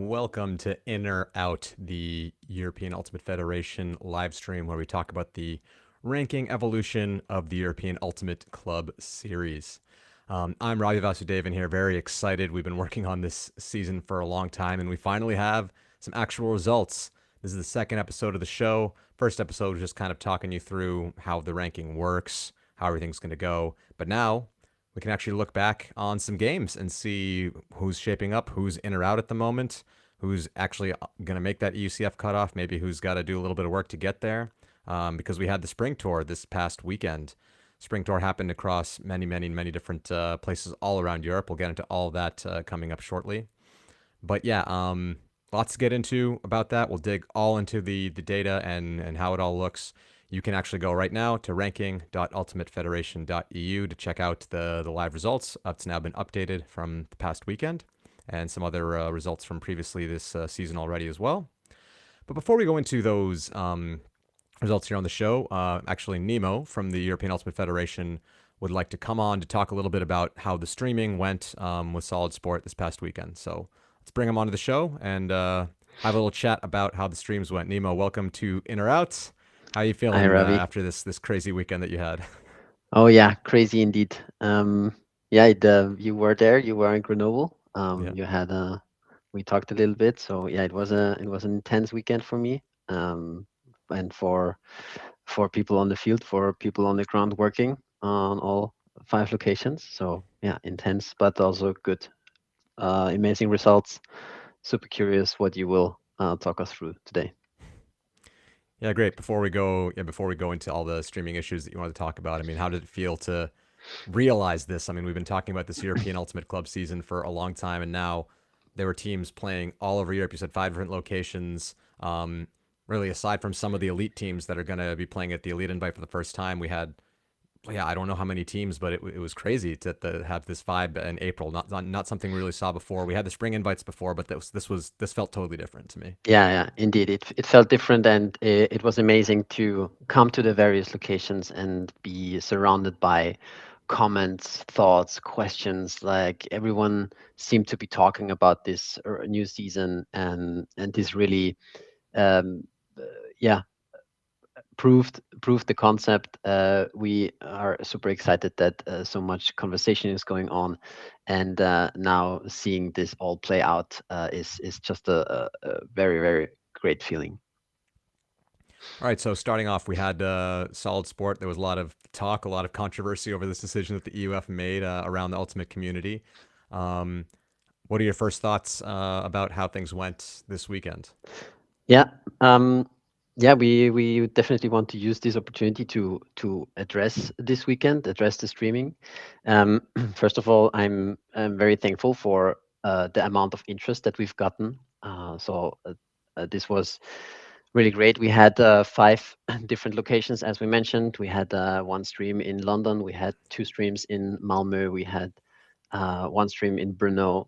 welcome to In or Out, the European Ultimate Federation live stream where we talk about the ranking evolution of the European Ultimate Club Series. I'm Ravi Vasudevan here, very excited. We've been working on this season for a long time, and we finally have some actual results. This is the second episode of the show. First episode was just kind of talking you through how the ranking works, how everything's going to go. But now we can actually look back on some games and see who's shaping up, who's in or out at the moment, who's actually going to make that EUCF cutoff, maybe who's got to do a little bit of work to get there. Because we had the spring tour this past weekend. Spring tour happened across many different places all around Europe. We'll get into all of that coming up shortly. But yeah, lots to get into about that. We'll dig all into the data and how it all looks. You can actually go right now to ranking.ultimatefederation.eu to check out the live results. It's now been updated from the past weekend and some other results from previously this season already as well. But before we go into those results here on the show, actually Nemo from the European Ultimate Federation would like to come on to talk a little bit about how the streaming went with Solid Sport this past weekend. So let's bring him onto the show and have a little chat about how the streams went. Nemo, welcome to In or Out. How are you Hi, feeling Ravi. after this crazy weekend that you had? Oh yeah, crazy indeed. Yeah, you were there. You were in Grenoble. Yeah. You had we talked a little bit. So yeah, it was an intense weekend for me. And for people on the field, for people on the ground working on all 5 locations. So yeah, intense, but also good. Amazing results. Super curious what you will talk us through today. Yeah, great. Before we go into all the streaming issues that you wanted to talk about, I mean, how did it feel to realize this? I mean, we've been talking about this European Ultimate Club season for a long time, and now there were teams playing all over Europe. You said 5 different locations. Really, aside from some of the elite teams that are going to be playing at the Elite Invite for the first time, we had, yeah, I don't know how many teams, but it was crazy to have this vibe in April. Not something we really saw before. We had the spring invites before, but this felt totally different to me. Yeah, indeed. It felt different, and it was amazing to come to the various locations and be surrounded by comments, thoughts, questions. Like everyone seemed to be talking about this new season, and this really, um, uh, yeah, proved the concept. We are super excited that so much conversation is going on, and now seeing this all play out is just a very great feeling. All right, so starting off, we had Solid Sport. There was a lot of talk, a lot of controversy over this decision that the EUF made around the Ultimate community. Um, what are your first thoughts about how things went this weekend? Yeah. Yeah, we definitely want to use this opportunity to address this weekend, address the streaming. First of all, I'm very thankful for the amount of interest that we've gotten. This was really great. We had 5 different locations, as we mentioned. We had one stream in London. We had 2 streams in Malmö. We had one stream in Brno,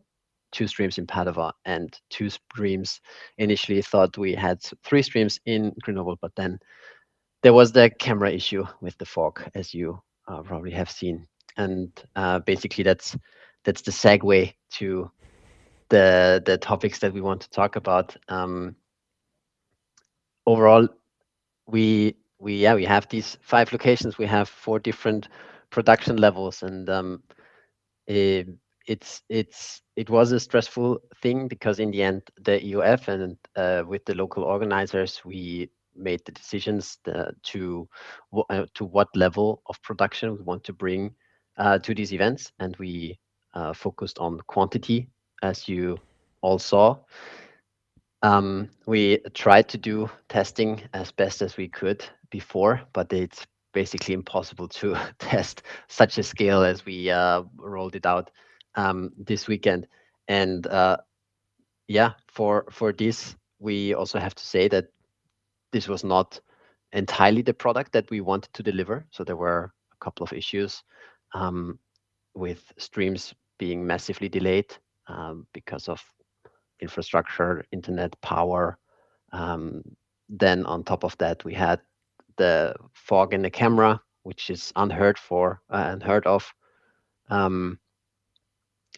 2 streams in Padova, and 2 streams. Initially, thought we had 3 streams in Grenoble, but then there was the camera issue with the fog, as you probably have seen. And basically, that's the segue to the topics that we want to talk about. Overall, we have these 5 locations. We have 4 different production levels, and it, it was a stressful thing because in the end, the EOF and with the local organizers, we made the decisions to what level of production we want to bring to these events, and we focused on quantity, as you all saw. We tried to do testing as best as we could before, but it's basically impossible to test such a scale as we rolled it out this weekend. And yeah, for this, we also have to say that this was not entirely the product that we wanted to deliver. So there were a couple of issues um, with streams being massively delayed because of infrastructure, internet, power. Um, then on top of that, we had the fog in the camera, which is unheard of. Um,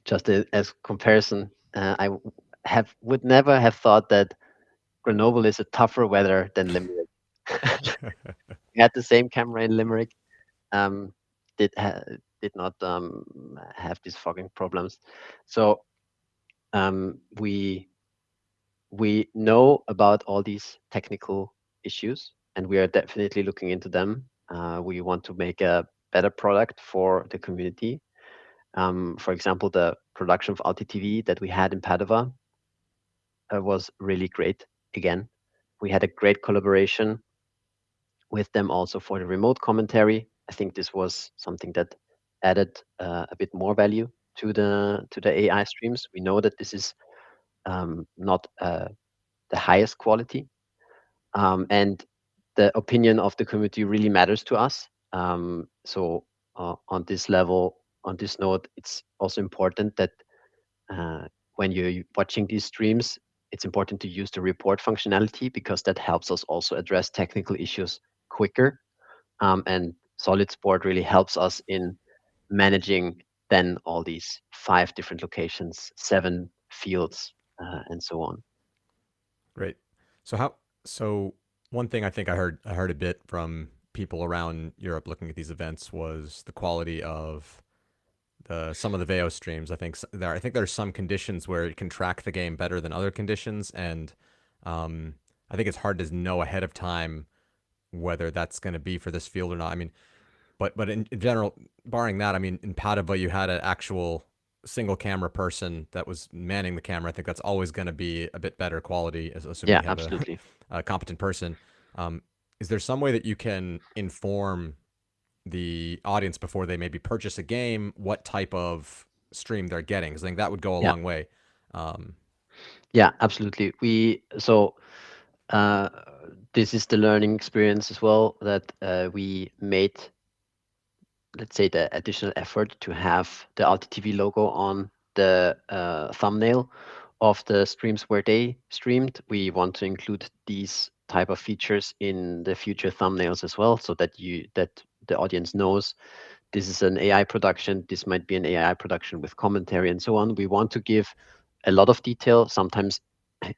just as comparison, have would never have thought that Grenoble is a tougher weather than Limerick. We had the same camera in Limerick. Um, did ha- did not have these fogging problems. So we know about all these technical issues, and we are definitely looking into them. We want to make a better product for the community. For example, the production of LTTV that we had in Padova was really great. Again, we had a great collaboration with them also for the remote commentary. I think this was something that added a bit more value to the AI streams. We know that this is not the highest quality, and the opinion of the community really matters to us. On this level, on this note, it's also important that when you're watching these streams, it's important to use the report functionality because that helps us also address technical issues quicker. And Solid Sport really helps us in managing then all these 5 different locations, 7 fields, and so on. Great. So how so one thing I heard a bit from people around Europe looking at these events was the quality of the some of the VO streams. I think there's some conditions where it can track the game better than other conditions, and um, I think it's hard to know ahead of time whether that's going to be for this field or not. I mean, but in general, barring that, I mean, in Padova you had an actual single camera person that was manning the camera. I think that's always going to be a bit better quality, assuming Yeah, you have a, absolutely. a competent person. Is there some way that you can inform the audience before they maybe purchase a game what type of stream they're getting? Because I think that would go a Yeah, long way. Um, yeah, absolutely. Uh, this is the learning experience as well that we made, let's say, the additional effort to have the RTTV logo on the thumbnail of the streams where they streamed. We want to include these type of features in the future thumbnails as well, so that the audience knows this is an AI production. This might be an AI production with commentary and so on. We want to give a lot of detail. Sometimes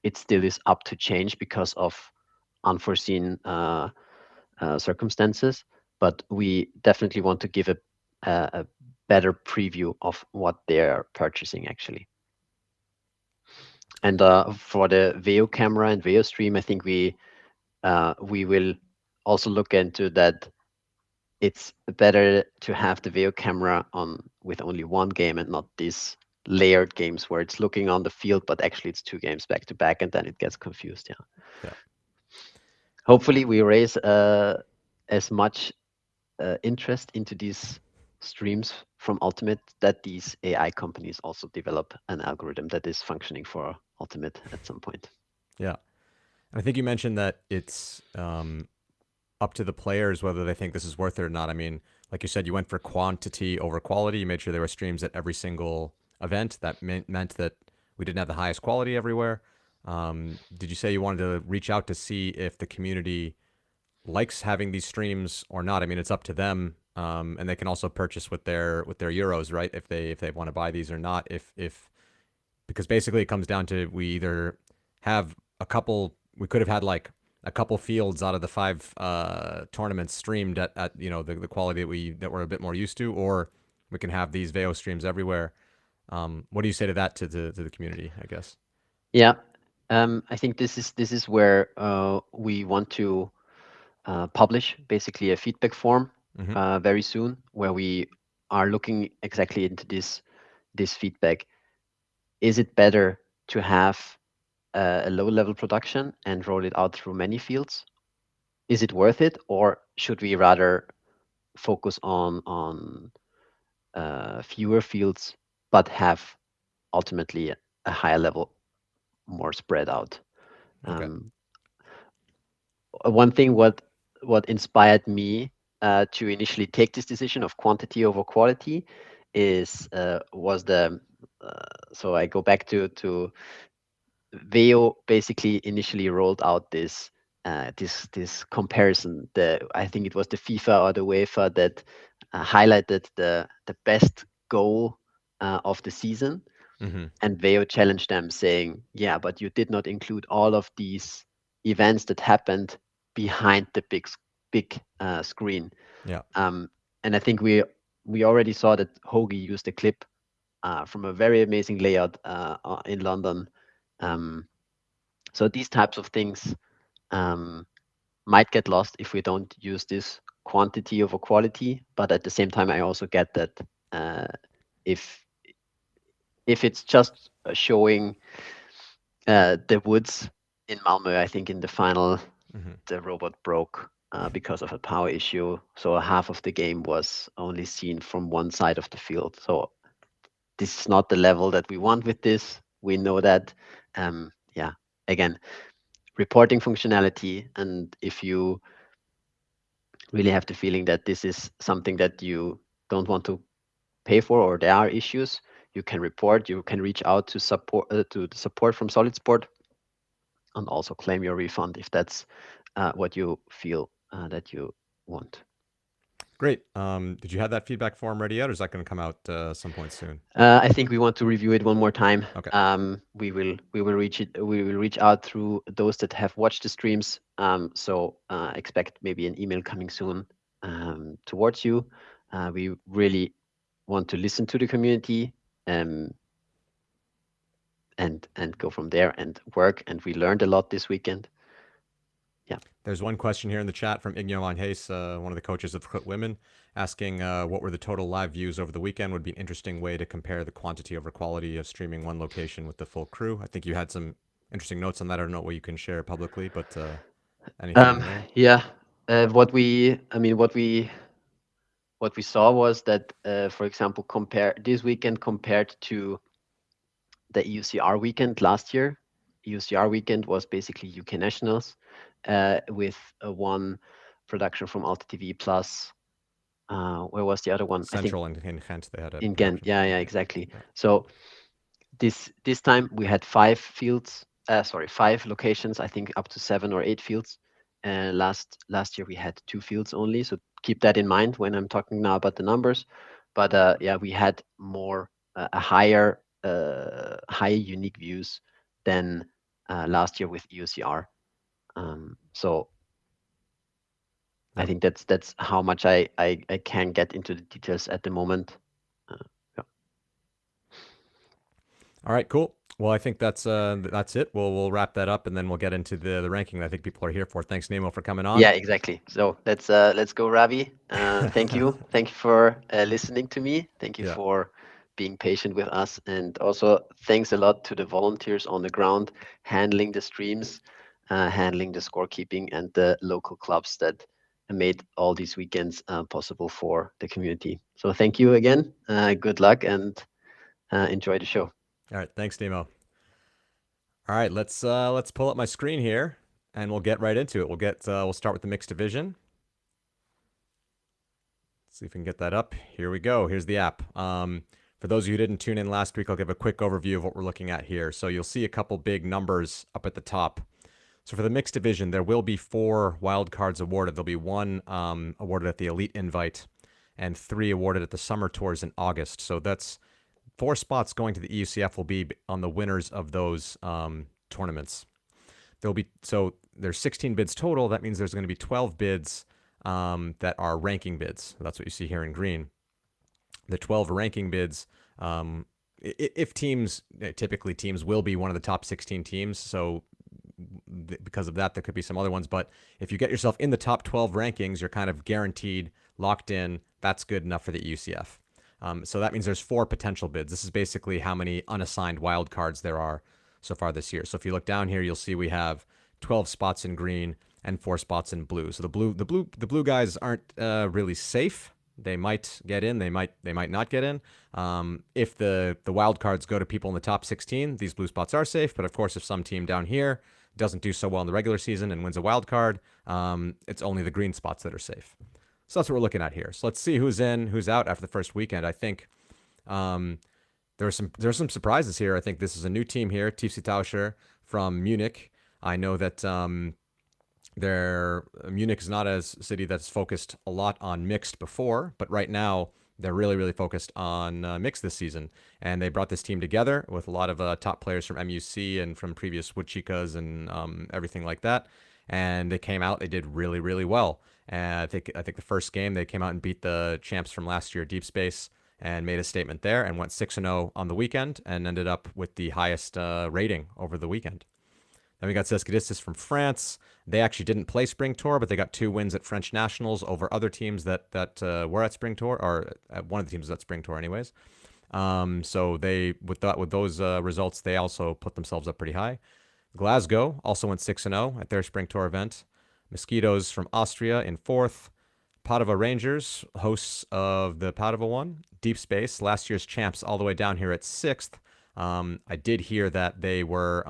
it still is up to change because of unforeseen circumstances, but we definitely want to give a better preview of what they're purchasing actually. And for the VO camera and VO stream, I think we will also look into that. It's better to have the VO camera on with only one game and not these layered games where it's looking on the field, but actually it's 2 games back to back, and then it gets confused. Yeah. yeah, Hopefully, we raise as much interest into these streams from Ultimate that these AI companies also develop an algorithm that is functioning for Ultimate at some point. yeah. And I think you mentioned that it's up to the players whether they think this is worth it or not. I mean, like you said, you went for quantity over quality. You made sure there were streams at every single event. That meant that we didn't have the highest quality everywhere. Did you say you wanted to reach out to see if the community likes having these streams or not? I mean, it's up to them, and they can also purchase with their euros, right? If they want to buy these or not. If because basically it comes down to we either have a couple. We could have had like a couple fields out of the 5 tournaments streamed at the quality that we're a bit more used to, or we can have these VO streams everywhere. What do you say to that to the community? I guess. Yeah, I think this is where we want to publish basically a feedback form Hmm. very soon, where we are looking exactly into this feedback. Is it better to have a low-level production and roll it out through many fields? Is it worth it, or should we rather focus on fewer fields but have ultimately a higher level, more spread out? Okay. Um, One thing what inspired me to initially take this decision of quantity over quality is was the so I go back to Veo basically initially rolled out this comparison. I think it was the FIFA or the UEFA that highlighted the best goal of the season. Mm-hmm. And Veo challenged them, saying, "Yeah, but you did not include all of these events that happened behind the big screen." Yeah. Um, and I think we already saw that Hoagie used a clip from a very amazing layout in London. Um, so these types of things um, might get lost if we don't use this quantity over quality. But at the same time, I also get that uh, if it's just showing the woods in Malmö, I think in the final Mm-hmm. the robot broke because of a power issue. So half of the game was only seen from one side of the field. So this is not the level that we want with this. We know that. Yeah, again, reporting functionality. And if you really have the feeling that this is something that you don't want to pay for or there are issues, you can report, you can reach out to support to the support from SolidSport and also claim your refund if that's what you feel that you want. Great. Did you have that feedback form ready yet, or is that going to come out some point soon? I think we want to review it one more time. Okay. We will reach out through those that have watched the streams. So expect maybe an email coming soon towards you. We really want to listen to the community um, and go from there and work. And we learned a lot this weekend. Yeah. There's one question here in the chat from Igno Van Hayes, one of the coaches of Foot Women, asking what were the total live views over the weekend. Would be an interesting way to compare the quantity over quality of streaming one location with the full crew. I think you had some interesting notes on that. I don't know what you can share publicly, but anything there? Yeah. What we saw was that, for example, compare this weekend compared to the EUCR weekend last year. EUCR weekend was basically UK Nationals with one production from Alta TV plus. Where was the other one? I think Central and in Ghent, they had a in Ghent. production Yeah, from yeah, UK. exactly. Yeah. So this time we had 5 locations. I think up to 7 or 8 fields. Last year we had 2 fields only. So keep that in mind when I'm talking now about the numbers. But yeah, we had more a high unique views than last year with EUCR. So I Yep. think that's how much I can get into the details at the moment. Uh, yeah. All right, cool. Well, I think that's it. We'll wrap that up and then we'll get into the ranking that I think people are here for. Thanks, Nemo, for coming on. Yeah, exactly. So let's go, Ravi. Thank you for listening to me. Thank you Yeah. for being patient with us, and also thanks a lot to the volunteers on the ground handling the streams, handling the scorekeeping, and the local clubs that made all these weekends possible for the community. So thank you again. Good luck and enjoy the show. All right. Thanks, Nemo. All right, let's pull up my screen here and we'll get right into it. We'll start with the mixed division. Let's see if we can get that up. Here we go. Here's the app. For those of you who didn't tune in last week, I'll give a quick overview of what we're looking at here. So you'll see a couple big numbers up at the top. So for the mixed division, there will be 4 wild cards awarded. There'll be 1 awarded at the Elite Invite and 3 awarded at the Summer Tours in August. So that's 4 spots going to the EUCF will be on the winners of those tournaments. There's 16 bids total. That means there's going to be 12 bids that are ranking bids. That's what you see here in green. The 12 ranking bids, if teams, typically teams will be one of the top 16 teams. So because of that, there could be some other ones. But if you get yourself in the top 12 rankings, you're kind of guaranteed, locked in. That's good enough for the EUCF. So that means there's 4 potential bids. This is basically how many unassigned wild cards there are so far this year. So if you look down here, you'll see we have 12 spots in green and 4 spots in blue. So the blue guys aren't really safe. They might get in. They might not get in. If the wild cards go to people in the top 16, these blue spots are safe. But of course, if some team down here doesn't do so well in the regular season and wins a wild card, it's only the green spots that are safe. So that's what we're looking at here. So let's see who's in, who's out after the first weekend. I think there are some surprises here. I think this is a new team here, Tiefsee Tauscher from Munich. I know that Munich is not a city that's focused a lot on mixed before, but right now they're really, really focused on mix this season. And they brought this team together with a lot of top players from MUC and from previous Wood Chicas and everything like that. And they came out, they did really, really well. And I think the first game they came out and beat the champs from last year, Deep Space, and made a statement there and went 6-0 on the weekend and ended up with the highest rating over the weekend. Then we got Cescadistas from France. They actually didn't play Spring Tour, but they got 2 wins at French Nationals over other teams that were at Spring Tour, or one of the teams was at Spring Tour, anyways. So they with those results, they also put themselves up pretty high. Glasgow also went 6-0 at their Spring Tour event. Mosquitoes from Austria in fourth. Padova Rangers, hosts of the Padova one. Deep Space, last year's champs, all the way down here at sixth. I did hear that they were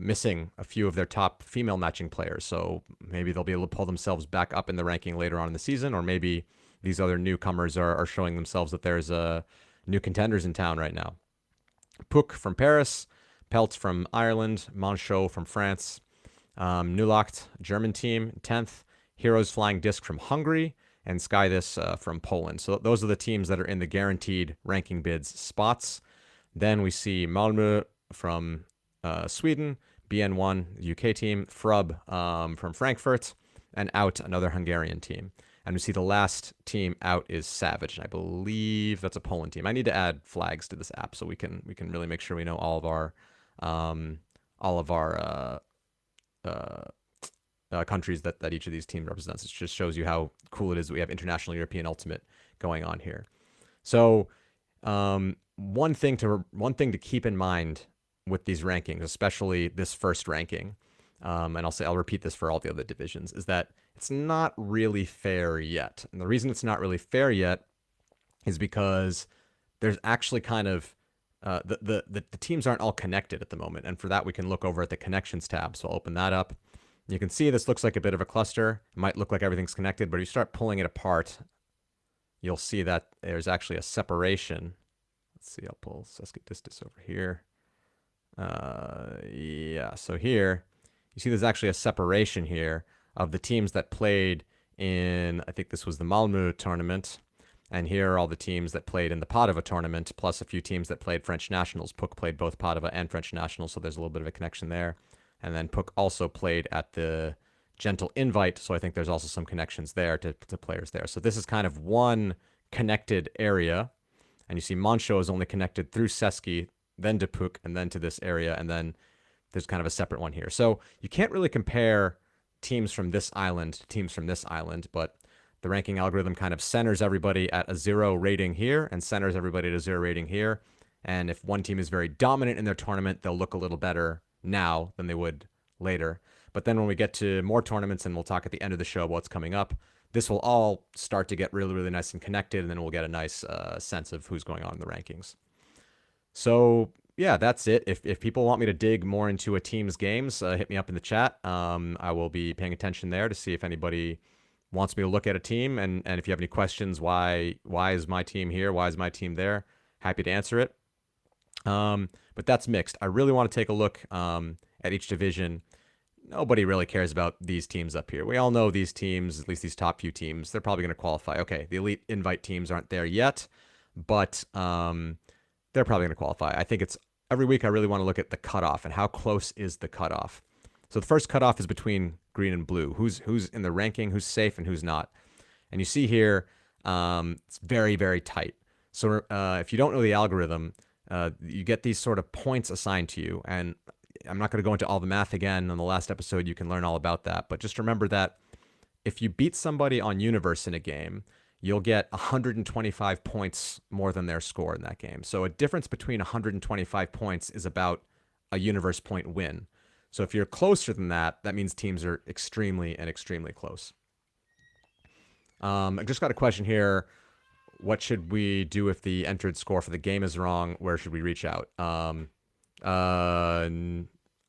missing a few of their top female matching players, so maybe they'll be able to pull themselves back up in the ranking later on in the season, or maybe these other newcomers are showing themselves that there's new contenders in town right now. Puck from Paris, Pelt from Ireland, Monchot from France, Nulacht, German team, 10th, Heroes Flying Disc from Hungary, and Skythis from Poland. So those are the teams that are in the guaranteed ranking bids spots. Then we see Malmö from Sweden, BN1, UK team, Frub from Frankfurt, and out another Hungarian team. And we see the last team out is Savage, and I believe that's a Poland team. I need to add flags to this app so we can really make sure we know all of our countries that each of these teams represents. It just shows you how cool it is that we have International European Ultimate going on here. So one thing to keep in mind with these rankings, especially this first ranking, and I'll repeat this for all the other divisions, is that it's not really fair yet. And the reason it's not really fair yet is because there's actually kind of the teams aren't all connected at the moment. And for that, we can look over at the connections tab. So I'll open that up. You can see this looks like a bit of a cluster. It might look like everything's connected, but if you start pulling it apart, you'll see that there's actually a separation. Let's see, I'll pull Cescadistas over here. Yeah, so here, you see there's actually a separation here of the teams that played in, I think this was the Malmö tournament, and here are all the teams that played in the Padova tournament, plus a few teams that played French Nationals. Puck played both Padova and French Nationals, so there's a little bit of a connection there. And then Puck also played at the Gentle Invite, so I think there's also some connections there to players there. So this is kind of one connected area, and you see Monchot is only connected through Seski, then to Puck, and then to this area, and then there's kind of a separate one here. So you can't really compare teams from this island to teams from this island, but the ranking algorithm kind of centers everybody at a 0 rating here and centers everybody at a 0 rating here. And if one team is very dominant in their tournament, they'll look a little better now than they would later. But then when we get to more tournaments, and we'll talk at the end of the show what's coming up, this will all start to get really, really nice and connected, and then we'll get a nice sense of who's going on in the rankings. So yeah, that's it. If people want me to dig more into a team's games, hit me up in the chat. I will be paying attention there to see if anybody wants me to look at a team, and if you have any questions, why is my team here? Why is my team there? Happy to answer it. But that's mixed. I really want to take a look at each division. Nobody really cares about these teams up here. We all know these teams, at least these top few teams, they're probably going to qualify. Okay, the elite invite teams aren't there yet, but they're probably going to qualify. I think it's every week I really want to look at the cutoff and how close is the cutoff. So the first cutoff is between green and blue. Who's in the ranking, who's safe, and who's not. And you see here, it's very, very tight. So if you don't know the algorithm, you get these sort of points assigned to you. And I'm not going to go into all the math again. On the last episode, you can learn all about that. But just remember that if you beat somebody on Universe in a game, you'll get 125 points more than their score in that game. So a difference between 125 points is about a Universe point win. So if you're closer than that, that means teams are extremely close. I just got a question here. What should we do if the entered score for the game is wrong? Where should we reach out?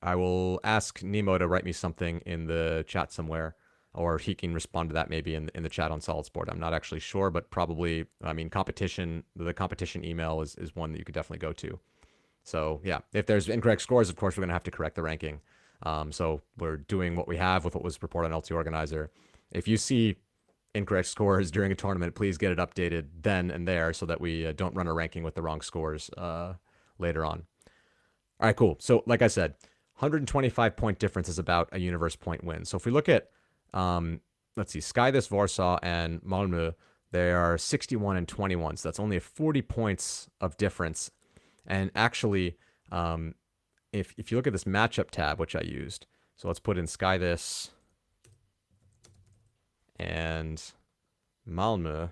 I will ask Nemo to write me something in the chat somewhere, or he can respond to that maybe in the chat on Solid Sport. I'm not actually sure, but probably, I mean, the competition email is one that you could definitely go to. So yeah, if there's incorrect scores, of course, we're going to have to correct the ranking. So we're doing what we have with what was reported on LT Organizer. If you see incorrect scores during a tournament, please get it updated then and there so that we don't run a ranking with the wrong scores later on. All right, cool. So, like I said, 125 point difference is about a universe point win. So, if we look at, let's see, Sky this Warsaw and Malmö, they are 61 and 21. So, that's only 40 points of difference. And actually, if you look at this matchup tab, which I used, so let's put in Sky this and Malmö,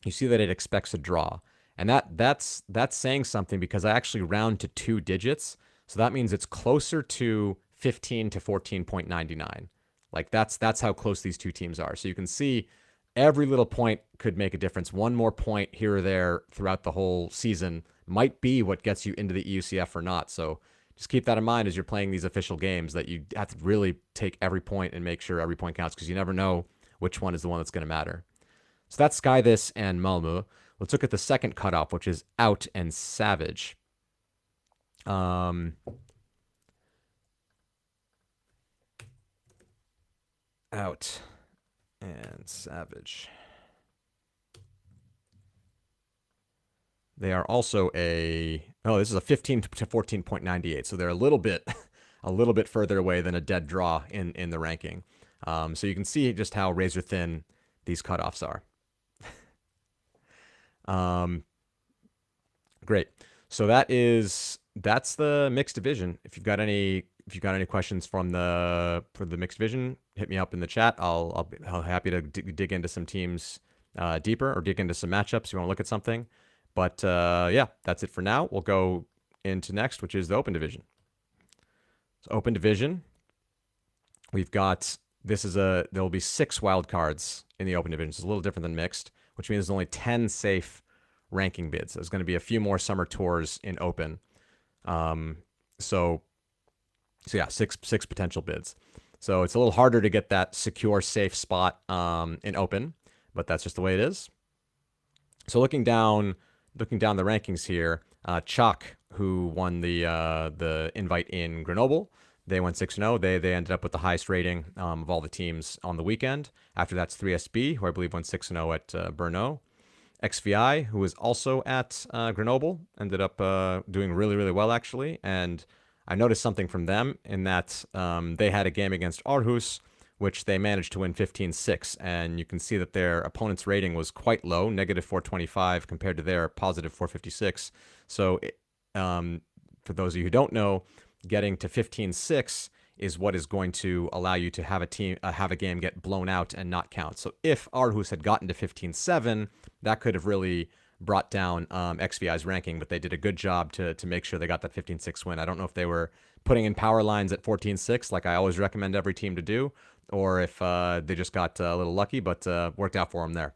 you see that it expects a draw. And that's saying something because I actually round to 2 digits. So that means it's closer to 15 to 14.99. Like that's how close these two teams are. So you can see every little point could make a difference. One more point here or there throughout the whole season might be what gets you into the EUCF or not. So just keep that in mind as you're playing these official games, that you have to really take every point and make sure every point counts, because you never know which one is the one that's going to matter. So that's Sky This and Malmö. Let's look at the second cutoff, which is Out and Savage. Out and Savage. They are also this is a 15 to 14.98, so they're a little bit further away than a dead draw in the ranking. So you can see just how razor thin these cutoffs are. Great. So that's the mixed division. If you've got any questions for the mixed division, hit me up in the chat. I'll be happy to dig into some teams deeper, or dig into some matchups if you want to look at something. But yeah, that's it for now. We'll go into next, which is the open division. So open division, we've got there will be 6 wild cards in the open division. It's a little different than mixed, which means there's only 10 safe ranking bids. There's going to be a few more summer tours in open. So yeah, six potential bids. So it's a little harder to get that secure, safe spot in open, but that's just the way it is. So looking down the rankings here, Chalk, who won the invite in Grenoble, they went 6-0. They ended up with the highest rating of all the teams on the weekend. After that's 3SB, who I believe went 6-0 at Brno. XVI, who was also at Grenoble, ended up doing really, really well, actually. And I noticed something from them in that they had a game against Aarhus, which they managed to win 15-6. And you can see that their opponent's rating was quite low, negative 425, compared to their positive 456. So for those of you who don't know, getting to 15-6 is what is going to allow you to have a game get blown out and not count. So if Aarhus had gotten to 15-7, that could have really brought down XVI's ranking, but they did a good job to make sure they got that 15-6 win. I don't know if they were putting in power lines at 14-6, like I always recommend every team to do, or if they just got a little lucky, but worked out for them there.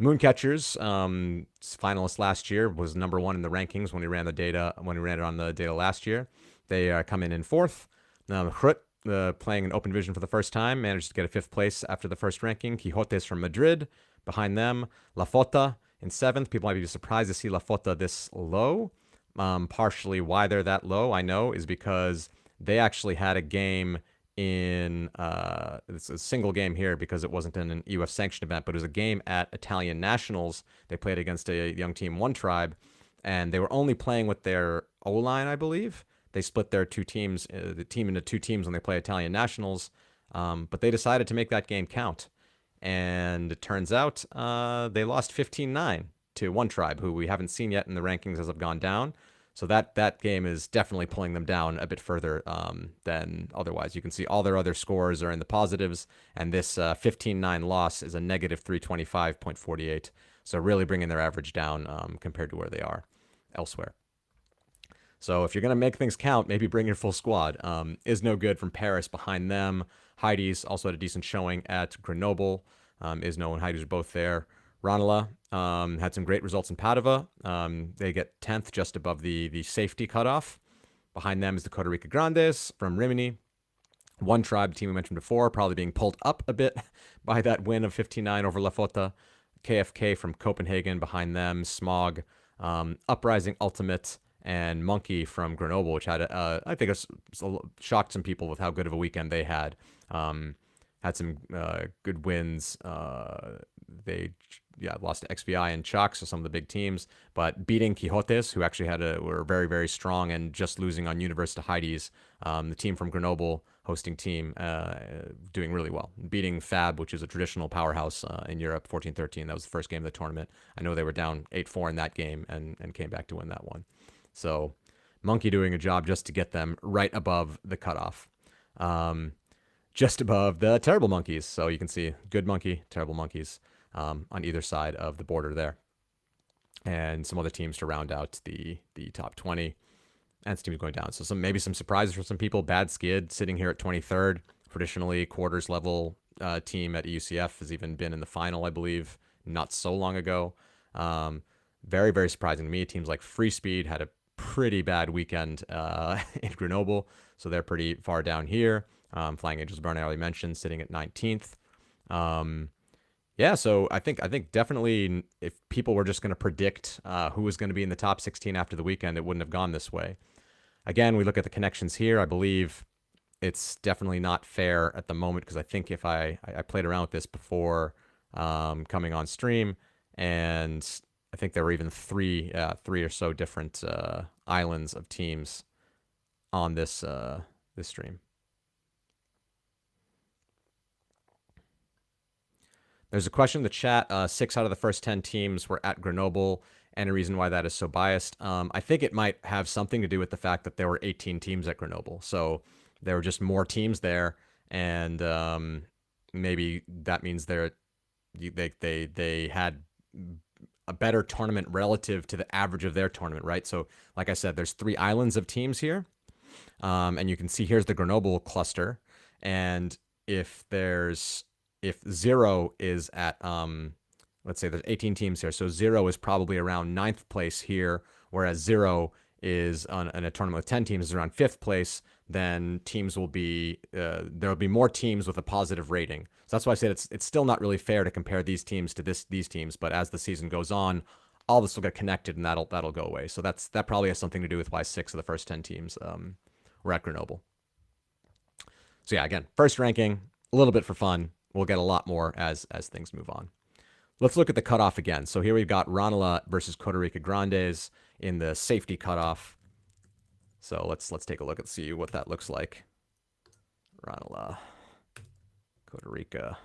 Mooncatchers, finalist last year, was number 1 in the rankings when we ran it on the data last year. They come in 4th. Hrut, playing an open division for the first time, managed to get a 5th place after the first ranking. Quixotes from Madrid. Behind them, La Fota in 7th. People might be surprised to see La Fota this low. Partially why they're that low, I know, is because they actually had a game in it's a single game here because it wasn't in an EUF sanctioned event, but it was a game at Italian Nationals. They played against a young team, One Tribe, and they were only playing with their O-line, I believe. They split their the team into 2 teams when they play Italian Nationals, but they decided to make that game count. And it turns out they lost 15-9 to One Tribe, who we haven't seen yet in the rankings as I've gone down. So that game is definitely pulling them down a bit further than otherwise. You can see all their other scores are in the positives, and this 15-9 loss is a negative 325.48. So really bringing their average down compared to where they are elsewhere. So if you're going to make things count, maybe bring your full squad. Is no good from Paris behind them. Heidi's also had a decent showing at Grenoble. Isno and Heidi's are both there. Ranelagh had some great results in Padova. They get 10th, just above the safety cutoff. Behind them is the Costa Rica Grandes from Rimini. One Tribe, team we mentioned before, probably being pulled up a bit by that win of 15-9 over La Fota. KFK from Copenhagen behind them. Smog, Uprising Ultimate, and Monkey from Grenoble, which had, I think, shocked some people with how good of a weekend they had. Had some good wins. They lost to XBI and Chalk, so some of the big teams, but beating Quixotes, who actually were very, very strong, and just losing on University Heidi's, the team from Grenoble, hosting team, doing really well. Beating Fab, which is a traditional powerhouse in Europe, 14-13. That was the first game of the tournament. I know they were down 8-4 in that game and came back to win that one. So Monkey doing a job just to get them right above the cutoff. Just above the Terrible Monkeys. So you can see Good Monkey, Terrible Monkeys on either side of the border there. And some other teams to round out the top 20. And some teams going down. So maybe some surprises for some people. Bad Skid sitting here at 23rd. Traditionally, quarters level team at EUCF has even been in the final, I believe, not so long ago. Very, very surprising to me. Teams like Free Speed had a pretty bad weekend in Grenoble. So they're pretty far down here. Flying Angels Burn, I already mentioned, sitting at 19th. So I think definitely if people were just going to predict who was going to be in the top 16 after the weekend, it wouldn't have gone this way. Again, we look at the connections here. I believe it's definitely not fair at the moment because I think if I played around with this before coming on stream, and I think there were even three or so different islands of teams on this stream. There's a question in the chat. 6 out of the first 10 teams were at Grenoble. Any reason why that is so biased? I think it might have something to do with the fact that there were 18 teams at Grenoble. So there were just more teams there. And maybe that means they had a better tournament relative to the average of their tournament, right? So like I said, there's 3 islands of teams here. And you can see here's the Grenoble cluster. And if 0 is at, let's say there's 18 teams here. So 0 is probably around 9th place here, whereas 0 is in a tournament with 10 teams is around 5th place. Then teams will be, there'll be more teams with a positive rating. So that's why I said it's still not really fair to compare these teams to these teams. But as the season goes on, all this will get connected and that'll go away. So that probably has something to do with why 6 of the first 10 teams were at Grenoble. So yeah, again, first ranking, a little bit for fun. We'll get a lot more as things move on. Let's look at the cutoff again. So here we've got Ranelagh versus Costa Rica Grandes in the safety cutoff. So let's take a look and see what that looks like. Ranelagh, Costa Rica.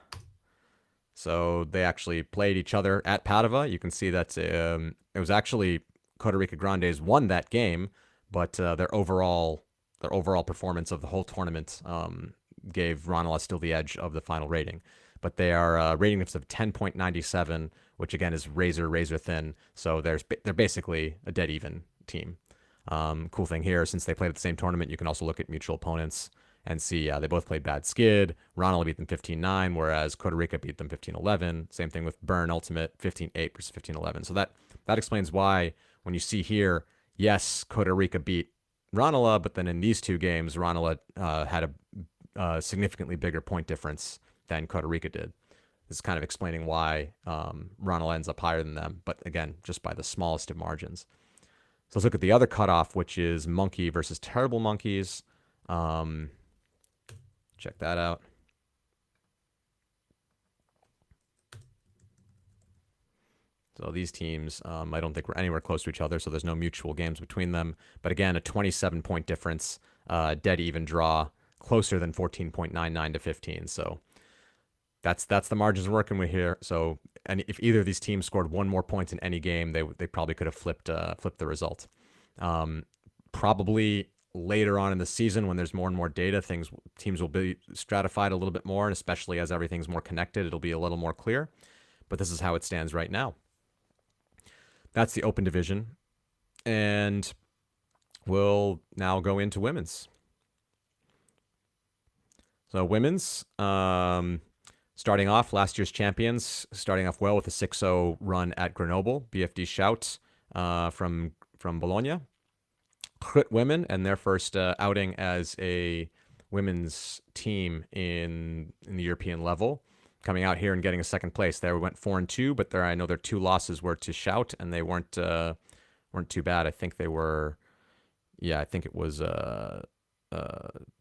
So they actually played each other at Padova. You can see that it was actually Costa Rica Grandes won that game, but their overall performance of the whole tournament gave Ranelagh still the edge of the final rating. But they are rating difference of 10.97, which again is razor thin. So they're basically a dead even team. Cool thing here, since they played at the same tournament, you can also look at mutual opponents and see they both played Bad Skid. Ranelagh beat them 15-9, whereas Costa Rica beat them 15-11. Same thing with Burn Ultimate, 15-8 versus 15-11. So that explains why when you see here, yes, Costa Rica beat Ranelagh, but then in these 2 games, Ranelagh had a significantly bigger point difference than Costa Rica did. This is kind of explaining why Ranelagh ends up higher than them, but again, just by the smallest of margins. So let's look at the other cutoff, which is Monkey versus Terrible Monkeys. Check that out. So these teams, I don't think we're anywhere close to each other, so there's no mutual games between them. But again, a 27-point difference, dead even draw, closer than 14.99 to 15. So that's the margins we're working with here. So, and if either of these teams scored 1 more points in any game, they probably could have flipped the result. Probably later on in the season, when there's more and more data, teams will be stratified a little bit more, and especially as everything's more connected, it'll be a little more clear. But this is how it stands right now. That's the open division, and we'll now go into women's. So women's, starting off, last year's champions, starting off well with a 6-0 run at Grenoble. BFD Shout from Bologna. Crit women and their first outing as a women's team in the European level, coming out here and getting a second place. There we went 4-2, but I know their 2 losses were to Shout, and they weren't too bad. I think they were yeah, I think it was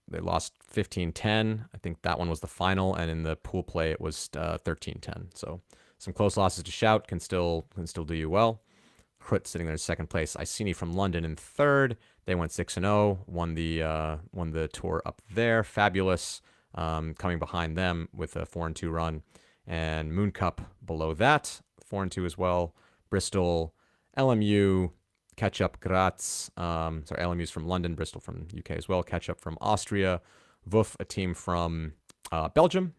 they lost 15-10. I think that one was the final, and in the pool play it was 13-10. So some close losses to shout can still do you well. Krut sitting there in second place. Iceni from London in third. They went 6-0, won the tour up there. Fabulous, coming behind them with a 4-2 run, and Moon Cup below that, 4-2 as well. Bristol, LMU, catch up Graz. Sorry, LMU's from London, Bristol from UK as well. Catch up from Austria. Woof, a team from Belgium,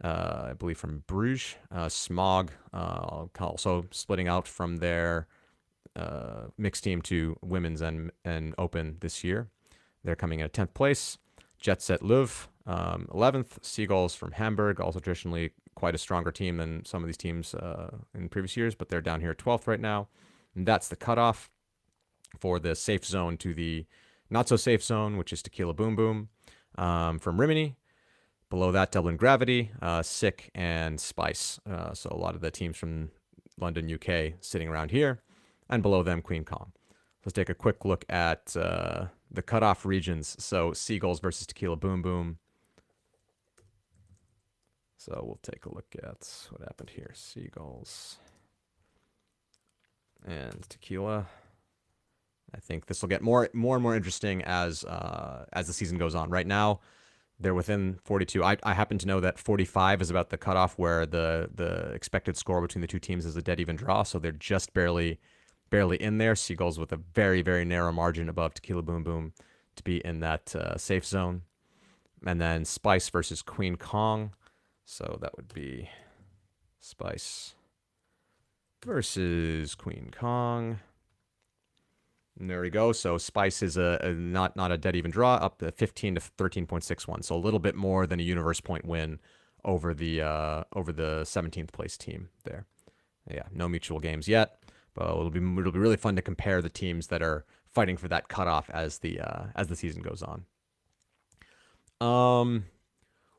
I believe from Bruges. Smog, also splitting out from their mixed team to women's and open this year. They're coming in at 10th place. Jet Set Leuven, 11th. Seagulls from Hamburg, also traditionally quite a stronger team than some of these teams in previous years, but they're down here at 12th right now. And that's the cutoff for the safe zone to the not so safe zone, which is Tequila Boom Boom from Rimini. Below that, Dublin Gravity, Sick, and Spice. So a lot of the teams from London, UK, sitting around here. And below them, Queen Kong. Let's take a quick look at the cutoff regions. So Seagulls versus Tequila Boom Boom. So we'll take a look at what happened here. Seagulls and Tequila. I think this will get more and more interesting as the season goes on. Right now, they're within 42. I happen to know that 45 is about the cutoff where the expected score between the two teams is a dead even draw. So they're just barely in there. Seagulls with a very, very narrow margin above Tequila Boom Boom to be in that safe zone. And then Spice versus Queen Kong. So that would be Spice versus Queen Kong. And there we go. So Spice is a not a dead even draw, up to 15 to 13.61. So a little bit more than a universe point win over the 17th place team there. Yeah, no mutual games yet, but it'll be really fun to compare the teams that are fighting for that cutoff as the season goes on.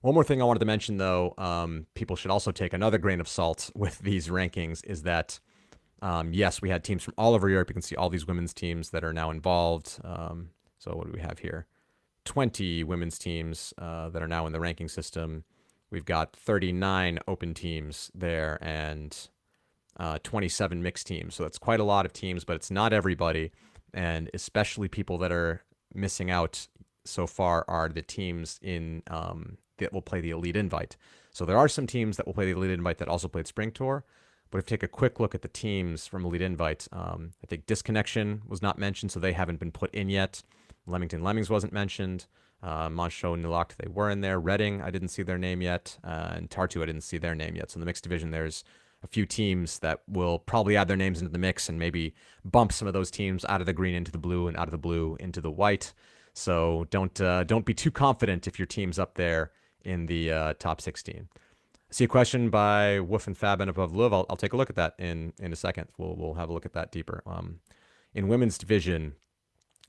One more thing I wanted to mention, though, people should also take another grain of salt with these rankings, is that yes, we had teams from all over Europe. You can see all these women's teams that are now involved. So what do we have here? 20 women's teams that are now in the ranking system. We've got 39 open teams there and 27 mixed teams. So that's quite a lot of teams, but it's not everybody. And especially people that are missing out so far are the teams in that will play the Elite Invite. So there are some teams that will play the Elite Invite that also played Spring Tour. But if you take a quick look at the teams from Elite Invite, I think Disconnection was not mentioned, so they haven't been put in yet. Leamington Lemmings wasn't mentioned. Moncho Nilak, they were in there. Reading, I didn't see their name yet. And Tartu, I didn't see their name yet. So in the mixed division, there's a few teams that will probably add their names into the mix and maybe bump some of those teams out of the green into the blue and out of the blue into the white. So don't be too confident if your team's up there in the top 16. I see a question by Woof and Fab and above Leuven. I'll take a look at that in a second. We'll have a look at that deeper. In women's division,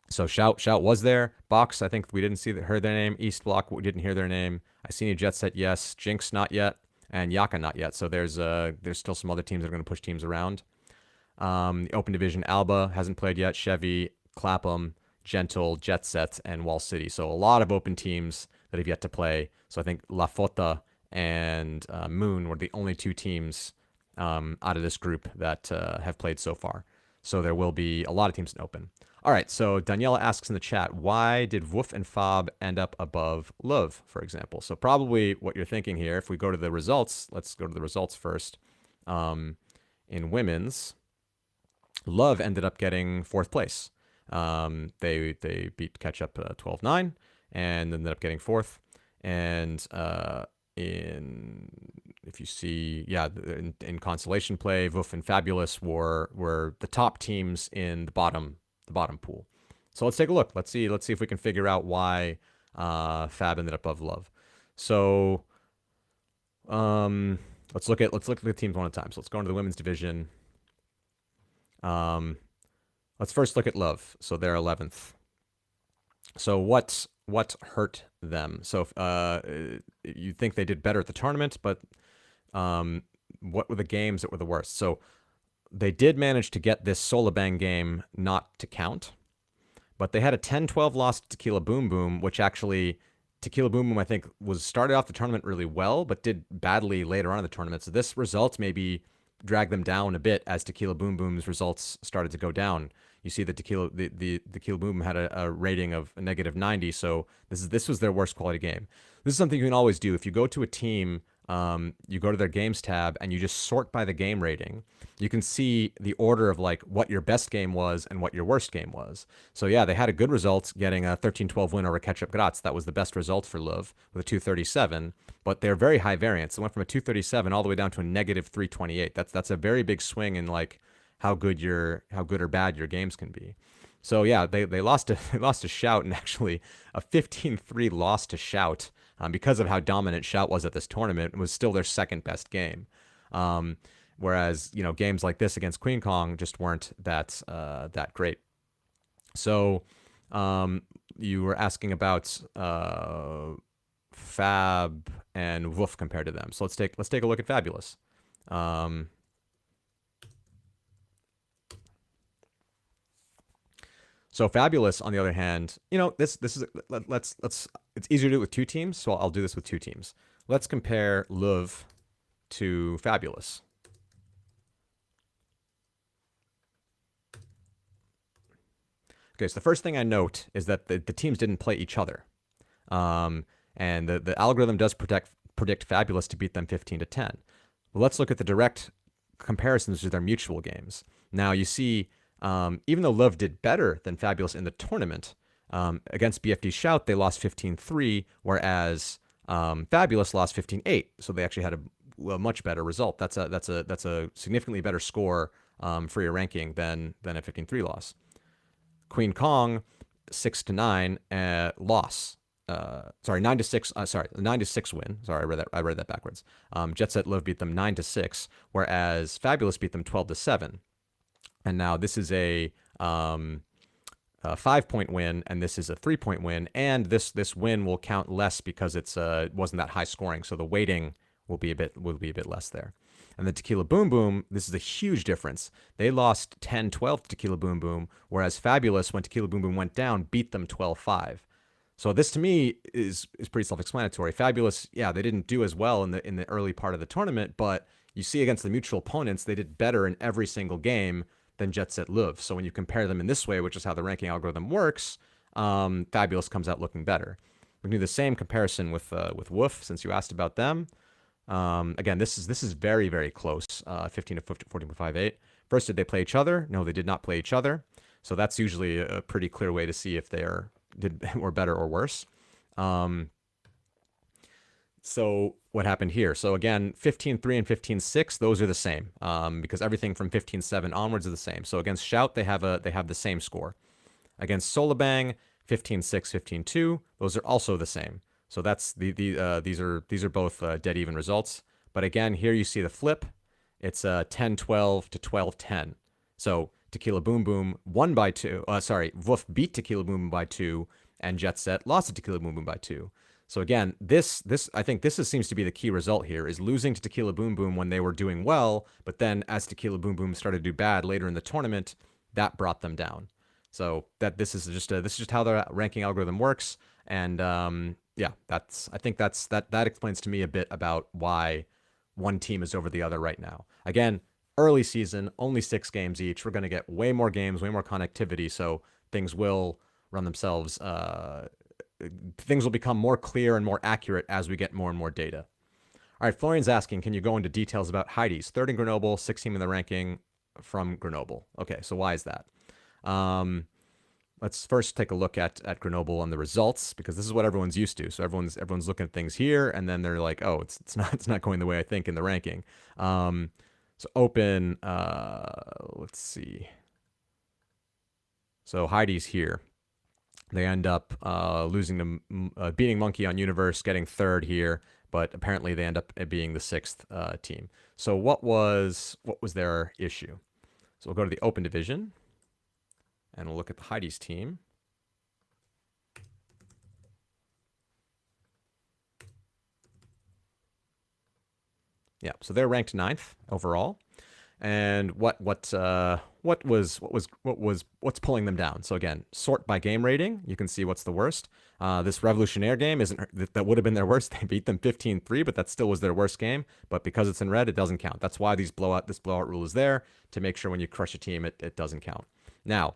so Shout was there. Box, I think we didn't heard their name. East Block, we didn't hear their name. I see Jet Set, yes. Jinx, not yet. And Yaka, not yet. So there's still some other teams that are going to push teams around. The open division, Alba hasn't played yet. Chevy, Clapham, Gentle, Jet Set, and Wall City. So a lot of open teams that have yet to play. So I think La Fota and Moon were the only two teams out of this group that have played so far. So there will be a lot of teams in open. All right, so Daniela asks in the chat, why did Woof and Fab end up above Leuven, for example? So probably what you're thinking here, if we go to the results, let's go to the results first. In women's, Leuven ended up getting fourth place. They beat Catch Up 12-9 and ended up getting fourth. And if you see, in consolation play, Woof and Fabulous were the top teams in the bottom pool. So let's take a look. Let's see if we can figure out why Fab ended up above Leuven. So let's look at the teams one at a time. So let's go into the women's division. Let's first look at Leuven. So they're 11th. So what hurt them? So you think they did better at the tournament, but what were the games that were the worst? So they did manage to get this Solabang game not to count, but they had a 10-12 loss to Tequila Boom Boom, which actually Tequila Boom Boom I think was started off the tournament really well, but did badly later on in the tournament. So this result maybe dragged them down a bit as Tequila Boom Boom's results started to go down. You see that the Tequila Boom Boom had a rating of a -90, so this was their worst quality game. This is something you can always do if you go to a team. You go to their games tab and you just sort by the game rating. You can see the order of like what your best game was and what your worst game was. So yeah, they had a good result getting a 13-12 win over Ketchup Graz. That was the best result for Love with a 237, but they're very high variance. It went from a 237 all the way down to a -328. That's a very big swing in like how good or bad your games can be. So yeah, they lost to they lost to Shout, and actually a 15-3 loss to Shout because of how dominant Shout was at this tournament. It was still their second best game. Whereas games like this against Queen Kong just weren't that great. So you were asking about Fab and Woof compared to them. So let's take a look at Fabulous. So Fabulous, on the other hand, this is let's it's easier to do it with two teams, so I'll do this with two teams. Let's compare Love to Fabulous. Okay, so the first thing I note is that the teams didn't play each other, and the algorithm does predict Fabulous to beat them 15-10. Well, let's look at the direct comparisons to their mutual games. Now you see. Even though Love did better than Fabulous in the tournament, against BFD Shout, they lost 15-3, whereas Fabulous lost 15-8. So they actually had a much better result. That's a significantly better score for your ranking than a 15-3 loss. Queen Kong, 6-9 loss. Sorry, 9-6. Sorry, 9-6 win. Sorry, I read that backwards. Jet Set Love beat them 9-6, whereas Fabulous beat them 12-7. And now this is a 5-point win, and this is a 3-point win, and this win will count less because it wasn't that high scoring, so the weighting will be a bit less there. And the Tequila Boom Boom, this is a huge difference. They lost 10-12 to Tequila Boom Boom, whereas Fabulous, when Tequila Boom Boom went down, beat them 12-5. So this to me is pretty self-explanatory. Fabulous, yeah, they didn't do as well in the early part of the tournament, but you see against the mutual opponents, they did better in every single game than Jet Set Love. So when you compare them in this way, which is how the ranking algorithm works, Fabulous comes out looking better. We can do the same comparison with Woof, since you asked about them. Again, this is very, very close, 15-14.58. First, did they play each other? No, they did not play each other. So that's usually a pretty clear way to see if they were better or worse. So what happened here? So again, 15-3 and 15-6, those are the same, because everything from 15-7 onwards is the same. So against Shout, they have the same score. Against Solabang, 15-6, 15-2, those are also the same. So that's these are both dead even results. But again, here you see the flip. It's 10-12 to 12-10. So Tequila Boom Boom won by 2. Woof beat Tequila Boom Boom by 2, and Jet Set lost to Tequila Boom Boom by 2. So again, I think this seems to be the key result here, is losing to Tequila Boom Boom when they were doing well, but then as Tequila Boom Boom started to do bad later in the tournament, that brought them down. So this is just how the ranking algorithm works, and yeah, I think that explains to me a bit about why one team is over the other right now. Again, early season, only 6 games each. We're going to get way more games, way more connectivity, so things will run themselves. Things will become more clear and more accurate as we get more and more data. All right, Florian's asking, can you go into details about Heidi's? 3rd in Grenoble, 16th in the ranking from Grenoble. Okay, so why is that? Let's first take a look at Grenoble and the results, because this is what everyone's used to. So everyone's looking at things here, and then they're like, oh, it's not going the way I think in the ranking. So open, let's see. So Heidi's here. They end up losing to beating Monkey on Universe, getting 3rd here, but apparently they end up being the 6th team. So what was their issue? So we'll go to the Open Division, and we'll look at the Heidi's team. Yeah, so they're ranked 9th overall. And what what's pulling them down. So again, sort by game rating. You can see what's the worst. This Revolutionaire game isn't that would have been their worst. They beat them 15-3, but that still was their worst game. But because it's in red, it doesn't count. That's why this blowout rule is there, to make sure when you crush a team, it doesn't count. Now,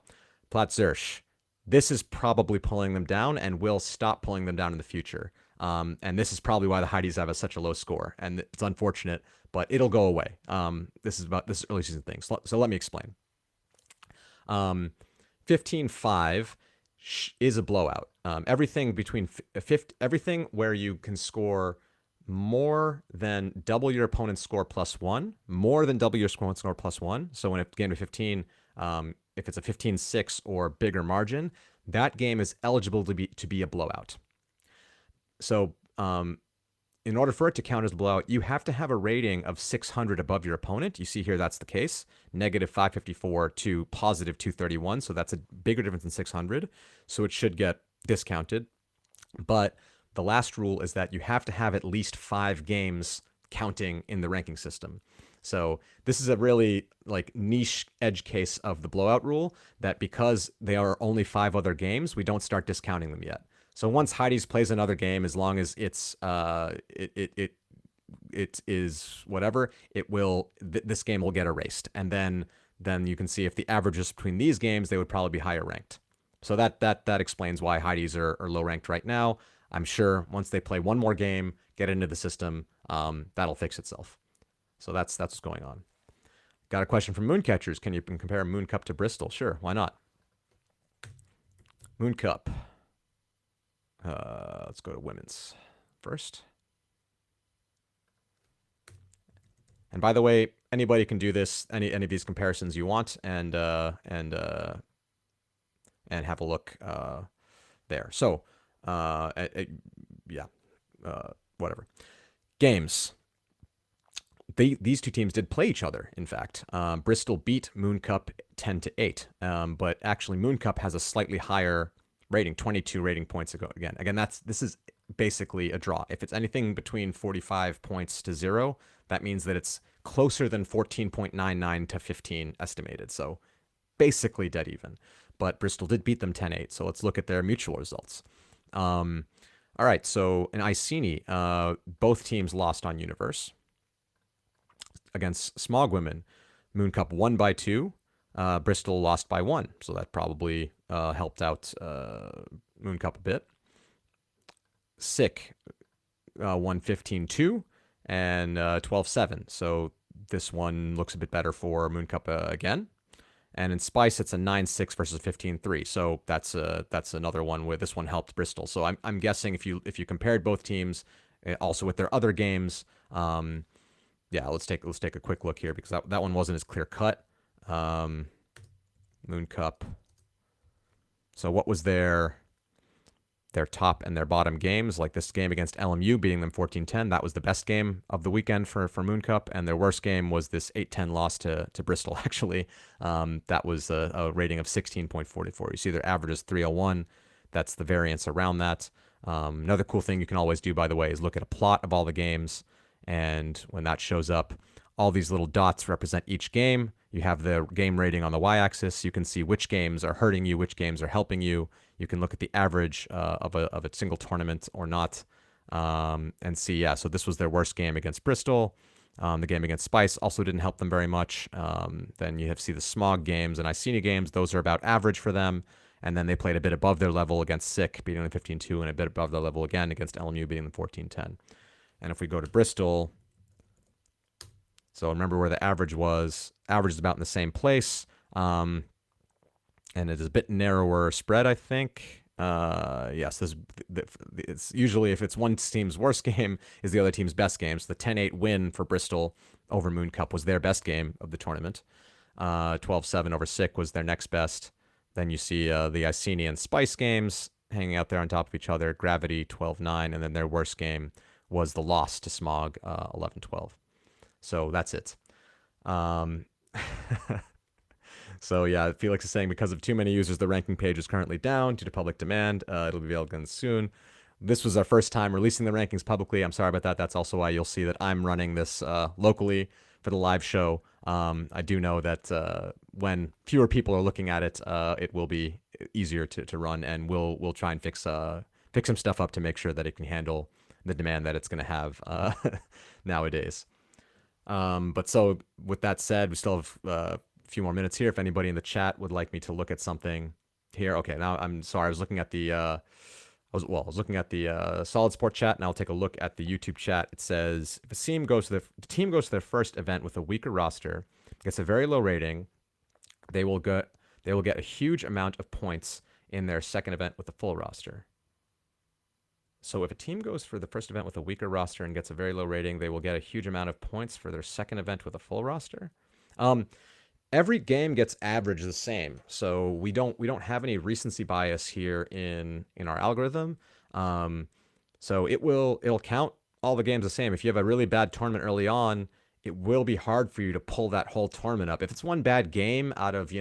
Platz Zürich, this is probably pulling them down and will stop pulling them down in the future. And this is probably why the Heidies have such a low score. And it's unfortunate, but it'll go away. This is early season thing. So let me explain. 15-5 is a blowout. Everything between everything where you can score more than double your opponent's score +1, more than double your opponent's score +1. So when a game of 15, if it's a 15-6 or bigger margin, that game is eligible to be a blowout. So in order for it to count as a blowout, you have to have a rating of 600 above your opponent. You see here that's the case, -554 to +231. So that's a bigger difference than 600. So it should get discounted. But the last rule is that you have to have at least 5 games counting in the ranking system. So this is a really like niche edge case of the blowout rule, that because they are only 5 other games, we don't start discounting them yet. So once Heidi's plays another game, as long as it's it is whatever, this game will get erased, and then you can see if the averages between these games, they would probably be higher ranked. So that explains why Heidi's are low ranked right now. I'm sure once they play one more game, get into the system, that'll fix itself. So that's what's going on. Got a question from Mooncatchers. Can you compare Moon Cup to Bristol? Sure, why not? Moon Cup. Let's go to women's first. And by the way, anybody can do this, any of these comparisons you want, and have a look there. So, whatever. Games. These two teams did play each other, in fact. Bristol beat Moon Cup 10-8, but actually Moon Cup has a slightly higher rating, 22 rating points ago. Again, this is basically a draw. If it's anything between 45 points to 0, that means that it's closer than 14.99 to 15 estimated. So basically dead even. But Bristol did beat them 10-8. So let's look at their mutual results. All right, so in Iceni, both teams lost on Universe. Against Smog Women, Moon Cup won by 2. Bristol lost by 1, so that probably helped out Moon Cup a bit. Sick won 15-2 and 12-7, so this one looks a bit better for Moon Cup again. And in Spice, it's a 9-6 versus 15-3, so that's another one where this one helped Bristol. So I'm guessing if you compared both teams, also with their other games, yeah, let's take a quick look here, because that one wasn't as clear cut. Moon Cup. So what was their top and their bottom games? Like this game against LMU, beating them 14-10. That was the best game of the weekend for Moon Cup, and their worst game was this 8-10 loss to Bristol. Actually, that was a rating of 16.44. You see their average is 301. That's the variance around that. Another cool thing you can always do, by the way, is look at a plot of all the games. And when that shows up, all these little dots represent each game. You have the game rating on the y-axis. You can see which games are hurting you, which games are helping you. You can look at the average of a single tournament or not, and see, yeah, so this was their worst game against Bristol. The game against Spice also didn't help them very much. Then you have to see the Smog games and Iceni games. Those are about average for them. And then they played a bit above their level against Sick, beating them 15-2, and a bit above their level again against LMU, beating them 14-10. And if we go to Bristol, so remember where the average was. Average is about in the same place. And it is a bit narrower spread, I think. Yes, it's usually, if it's one team's worst game, is the other team's best game. So the 10-8 win for Bristol over Moon Cup was their best game of the tournament. 12-7 over Sick was their next best. Then you see the Iceni and Spice games hanging out there on top of each other. Gravity 12-9, and then their worst game was the loss to Smog 11-12. So that's it. So yeah, Felix is saying because of too many users, the ranking page is currently down due to public demand. It'll be available again soon. This was our first time releasing the rankings publicly. I'm sorry about that. That's also why you'll see that I'm running this locally for the live show. I do know that when fewer people are looking at it, it will be easier to run, and we'll try and fix some stuff up to make sure that it can handle the demand that it's going to have nowadays. But so with that said, we still have a few more minutes here. If anybody in the chat would like me to look at something here, okay. Now I'm sorry, I was looking at the I was looking at the Solid Sport chat, and I'll take a look at the YouTube chat. It says if the team goes to their first event with a weaker roster, gets a very low rating, they will get a huge amount of points in their second event with a full roster. So if a team goes for the first event with a weaker roster and gets a very low rating, they will get a huge amount of points for their second event with a full roster. Every game gets averaged the same, so we don't have any recency bias here in our algorithm. So it'll count all the games the same. If you have a really bad tournament early on, it will be hard for you to pull that whole tournament up. If it's one bad game out of,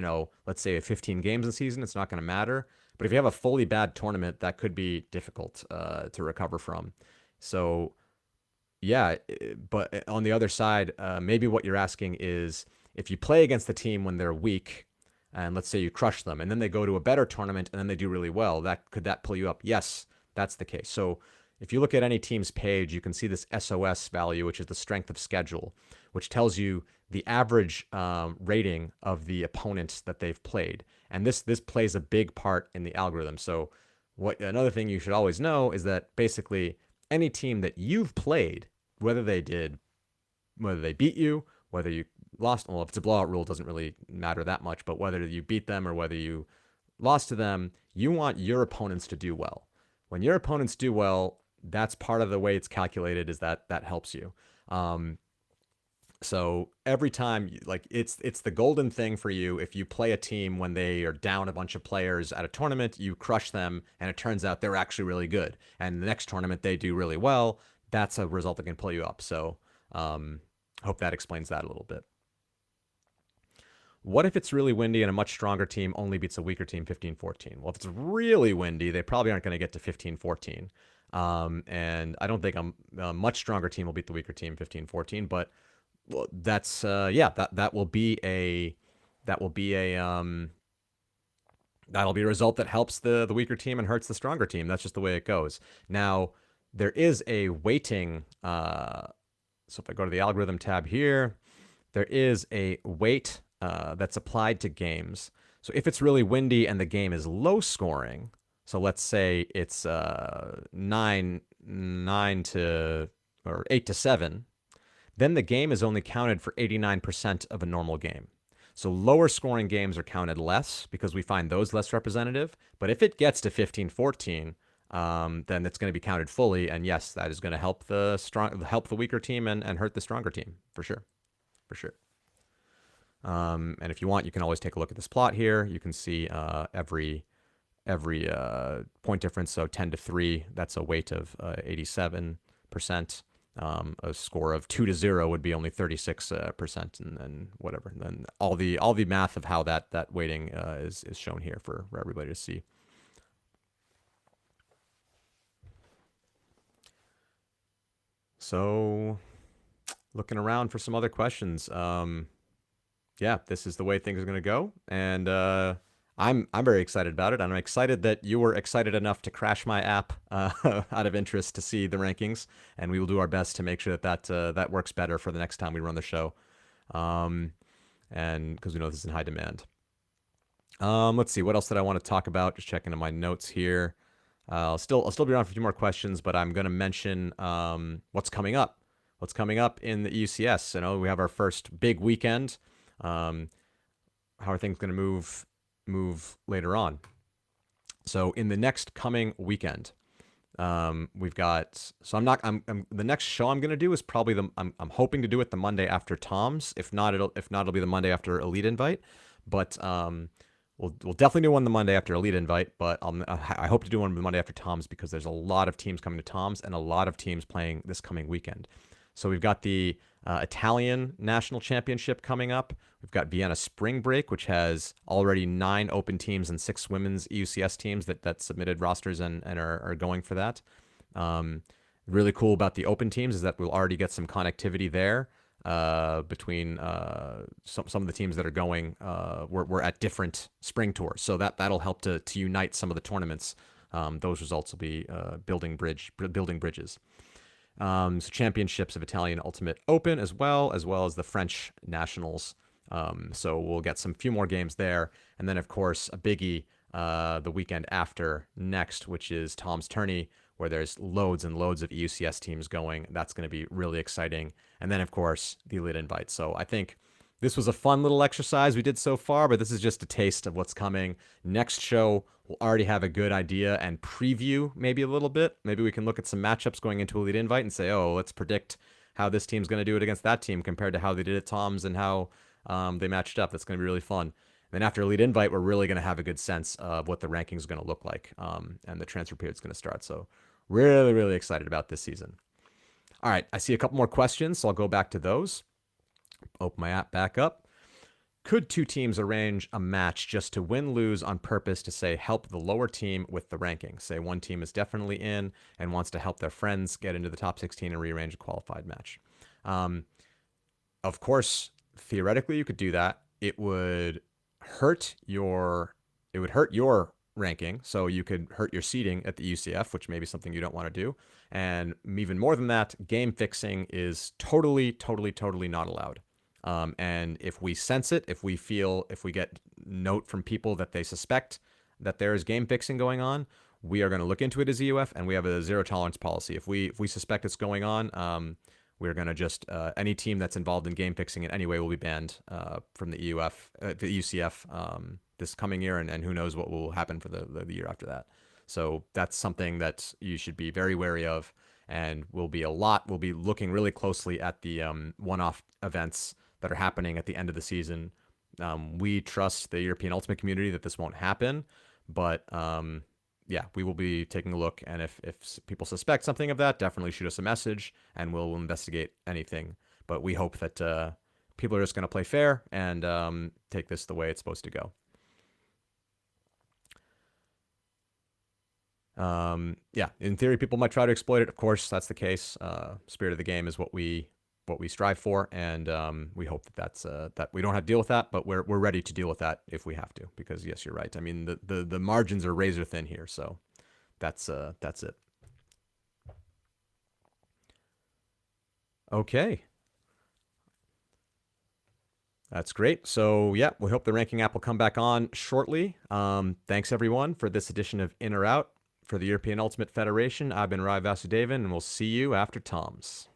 let's say 15 games in the season, it's not going to matter. But if you have a fully bad tournament, that could be difficult to recover from. So, yeah, but on the other side, maybe what you're asking is if you play against the team when they're weak, and let's say you crush them, and then they go to a better tournament and then they do really well, could that pull you up? Yes, that's the case. So if you look at any team's page, you can see this SOS value, which is the strength of schedule, which tells you the average rating of the opponents that they've played. And this plays a big part in the algorithm. So another thing you should always know is that basically any team that you've played, whether they beat you, whether you lost, well, if it's a blowout rule, it doesn't really matter that much, but whether you beat them or whether you lost to them, you want your opponents to do well. When your opponents do well, that's part of the way it's calculated, is that helps you. So every time, like it's the golden thing for you. If you play a team when they are down a bunch of players at a tournament, you crush them, and it turns out they're actually really good. And the next tournament they do really well. That's a result that can pull you up. So hope that explains that a little bit. What if it's really windy and a much stronger team only beats a weaker team 15-14? Well, if it's really windy, they probably aren't going to get to 15-14. And I don't think a much stronger team will beat the weaker team 15-14, but well, that's that will be a result that helps the weaker team and hurts the stronger team. That's just the way it goes. Now, there is a weighting. So if I go to the algorithm tab here, there is a weight that's applied to games. So if it's really windy and the game is low scoring, so let's say it's 9 to or 8-7, then the game is only counted for 89% of a normal game. So lower scoring games are counted less because we find those less representative. But if it gets to 15-14, then it's going to be counted fully. And yes, that is going to help the weaker team and hurt the stronger team for sure. And if you want, you can always take a look at this plot here. You can see every point difference. So 10-3, that's a weight of 87%. A score of 2-0 would be only 36%, and then whatever. And then all the math of how that weighting is shown here for everybody to see. So, looking around for some other questions. Yeah, this is the way things are going to go, and I'm very excited about it. And I'm excited that you were excited enough to crash my app out of interest to see the rankings, and we will do our best to make sure that works better for the next time we run the show, and because we know this is in high demand. Let's see, what else did I want to talk about? Just checking in my notes here. I'll still be around for a few more questions, but I'm going to mention what's coming up. What's coming up in the EUCS? You know, we have our first big weekend. How are things going to move later on? So in the next coming weekend, we've got. So the next show I'm going to do is probably I'm hoping to do it the Monday after Tom's. If not, it'll be the Monday after Elite Invite. But we'll definitely do one the Monday after Elite Invite. But I hope to do one the Monday after Tom's because there's a lot of teams coming to Tom's and a lot of teams playing this coming weekend. So we've got the Italian National Championship coming up. We've got Vienna Spring Break, which has already 9 open teams and 6 women's EUCS teams that submitted rosters and are going for that. Really cool about the open teams is that we'll already get some connectivity there. between some of the teams that are going. We're at different spring tours, so that'll help to unite some of the tournaments. Those results will be building bridges. So championships of Italian Ultimate Open as well as the French Nationals. So we'll get some few more games there, and then of course a biggie the weekend after next, which is Tom's Tourney, where there's loads and loads of EUCS teams going. That's going to be really exciting, and then of course the Elite Invite. So I think this was a fun little exercise we did so far, but this is just a taste of what's coming. Next show, we'll already have a good idea and preview maybe a little bit. Maybe we can look at some matchups going into Elite Invite and say, oh, let's predict how this team's going to do it against that team compared to how they did at Tom's and how they matched up. That's going to be really fun. Then after Elite Invite, we're really going to have a good sense of what the rankings is going to look like, and the transfer period is going to start. So really, really excited about this season. All right, I see a couple more questions, so I'll go back to those. Open my app back up. Could two teams arrange a match just to win-lose on purpose to, say, help the lower team with the ranking? Say one team is definitely in and wants to help their friends get into the top 16 and rearrange a qualified match. Of course, theoretically, you could do that. It would hurt your ranking, so you could hurt your seeding at the UCF, which may be something you don't want to do. And even more than that, game fixing is totally not allowed. And if we sense it, if we get note from people that they suspect that there is game fixing going on, we are going to look into it as EUF, and we have a zero tolerance policy. If we suspect it's going on, we're going to just any team that's involved in game fixing in any way will be banned from the the UCF this coming year, and who knows what will happen for the year after that. So that's something that you should be very wary of, and we'll be looking really closely at the one-off events that are happening at the end of the season. We trust the European Ultimate community that this won't happen, but yeah, we will be taking a look, and if people suspect something of that, definitely shoot us a message, and we'll investigate anything. But we hope that people are just going to play fair and take this the way it's supposed to go. Yeah, in theory, people might try to exploit it. Of course, that's the case. Spirit of the game is what we strive for, and we hope that we don't have to deal with that, but we're ready to deal with that if we have to. Because yes, you're right. I mean, the margins are razor thin here, so that's it. Okay. That's great. So yeah, we hope the ranking app will come back on shortly. Thanks everyone for this edition of In or Out for the European Ultimate Federation. I've been Rai Vasudevan, and we'll see you after Tom's.